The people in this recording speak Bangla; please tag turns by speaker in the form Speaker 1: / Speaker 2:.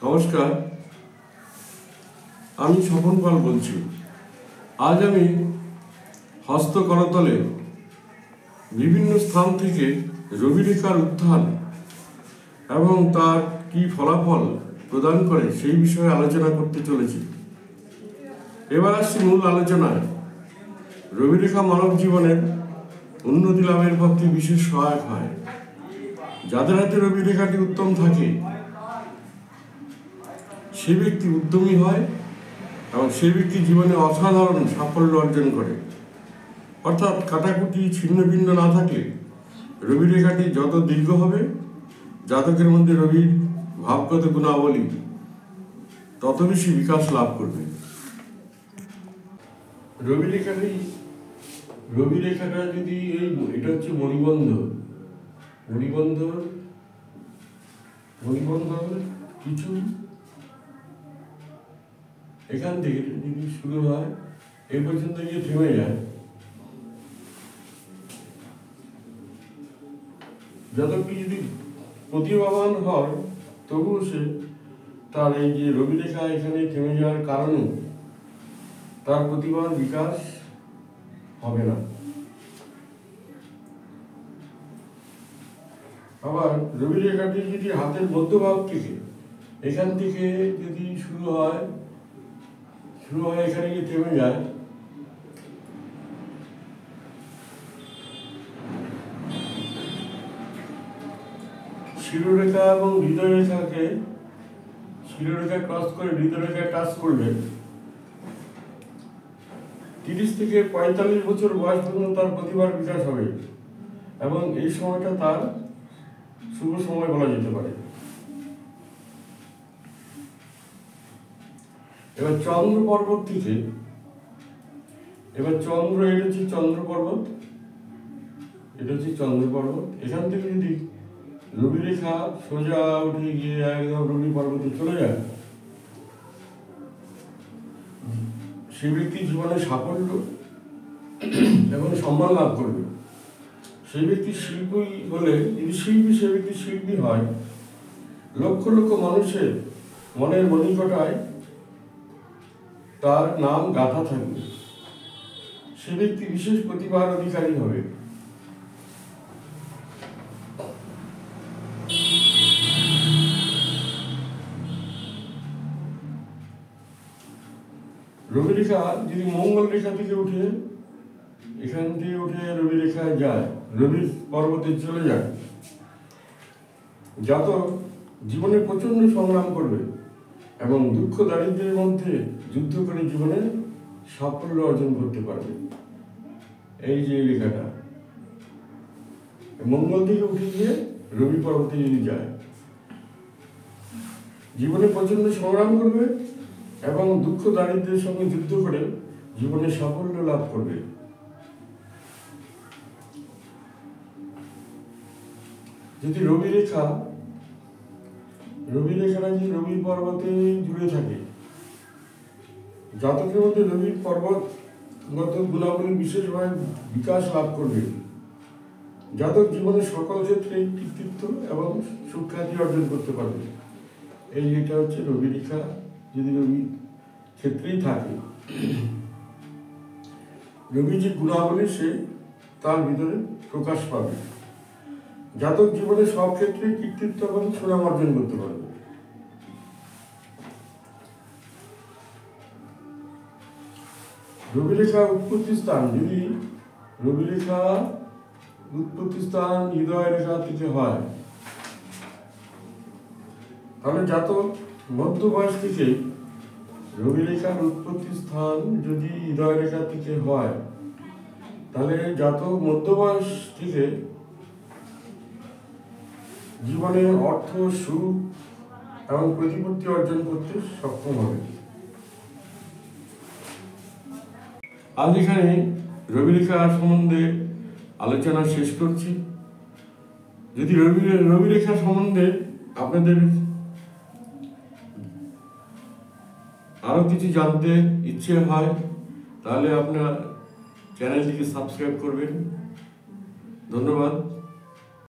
Speaker 1: নমস্কার, আমি স্বপন পাল বলছি। আজ আমি হস্তকরতলে বিভিন্ন স্থান থেকে রবিরেখার উত্থান এবং তার কি ফলাফল প্রদান করে সেই বিষয়ে আলোচনা করতে চলেছি। এবার আসছি মূল আলোচনায়। রবিরেখা মানব জীবনের উন্নতি লাভের পক্ষে বিশেষ সহায়ক হয়। যাদের হাতে রবিরেখাটি উত্তম থাকে সে ব্যক্তি উদ্যমী হয় এবং সে ব্যক্তি জীবনে অসাধারণ সাফল্য অর্জন করে। অর্থাৎ কাটাকুটি ছিন্ন ভিন্ন না থাকলে রবিরেখাটি যত দীর্ঘ হবে, জাতকের মধ্যে রবির ভাবগত গুণাবলী তত বেশি বিকাশ লাভ করবে। রবিরেখাটা যদি এটা হচ্ছে মণিবন্ধ কিছু এখান থেকে যদি শুরু হয় এই পর্যন্ত গিয়ে থেমে যায়, যতটি যদি প্রতিভাবান হয় তবুও সে তার এই যে রবিরেখা এখানে থেমে যাওয়ার কারণে তার প্রতিভার বিকাশ হবে না। আবার রবিরেখাটি যদি হাতের মধ্যভাগ থেকে এখান থেকে যদি শুরু হয় এখানে গিয়ে থেমে যায়, শিরোরেখা এবং শিরোরেখা ক্রস করে হৃদয়রেখা টাচ করলে 30 থেকে 45 বছর বয়স পর্যন্ত তার প্রতিভার বিকাশ হবে এবং এই সময়টা তার শুভ সময় বলা যেতে পারে। এবার চন্দ্র পর্বত থেকে এটা হচ্ছে চন্দ্র পর্বত, এখান থেকে যদি রবিরেখা সোজা উঠে গিয়ে একদম রবি পর্বতে চলে যায়, সে ব্যক্তি জীবনে সাফল্য এবং সম্মান লাভ করবে। সেই ব্যক্তি শিল্পী হলে, যদি সে ব্যক্তি শিল্পী হয়, লক্ষ লক্ষ মানুষের মনের মণিকটায় তার নাম গাথা থাকবে। সে ব্যক্তি বিশেষ প্রতিভার অধিকারী হবে। রবিরেখা যদি মঙ্গল রেখা থেকে উঠে এখান থেকে উঠে রবিরেখায় যায়, রবি পর্বতে চলে যায়, জাতক জীবনে প্রচন্ড সংগ্রাম করবে এবং দুঃখ দারিদ্র্যের মধ্যে যুদ্ধ করে জীবনে সাফল্য অর্জন করতে পারবে। এই যে রেখাটা মঙ্গল থেকে উঠে গিয়ে রবি পর্বতে যদি যায়, জীবনে প্রচন্ড সংগ্রাম করবে এবং দুঃখ দারিদ্র্যের সঙ্গে যুদ্ধ করে জীবনে সাফল্য লাভ করবে। যদি রবিরেখাটা যদি রবি পর্বতে জুড়ে থাকে, জাতকের মধ্যে রবির পর্বতগত গুণাবলী বিশেষভাবে বিকাশ লাভ করবে। জাতক জীবনে সকল ক্ষেত্রে কৃতিত্ব এবং সুখ্যাতি অর্জন করতে পারবে। এটা হচ্ছে রবিরেখা যদি রবি ক্ষেত্রেই থাকে, রবি যে গুণাবলী সে তার ভিতরে প্রকাশ পাবে। জাতক জীবনে সব ক্ষেত্রে কৃতিত্ব এবং সুনাম অর্জন করতে পারবে। রবিরেখা উৎপত্তি স্থান যদি হৃদয় রেখা থেকে হয়, তাহলে জাতক মধ্য বয়স থেকে রবিরেখার উৎপত্তি স্থান যদি হৃদয় রেখা থেকে হয়, তাহলে জাতক মধ্য বয়স থেকে জীবনে অর্থ, সুখ এবং প্রতিপত্তি অর্জন করতে সক্ষম হবে। আজ এখানে রবিরেখা সম্বন্ধে আলোচনা শেষ করছি। যদি রবিরেখা সম্বন্ধে আপনাদের আরো কিছু জানতে ইচ্ছে হয় তাহলে আপনার চ্যানেলটিকে সাবস্ক্রাইব করবেন। ধন্যবাদ।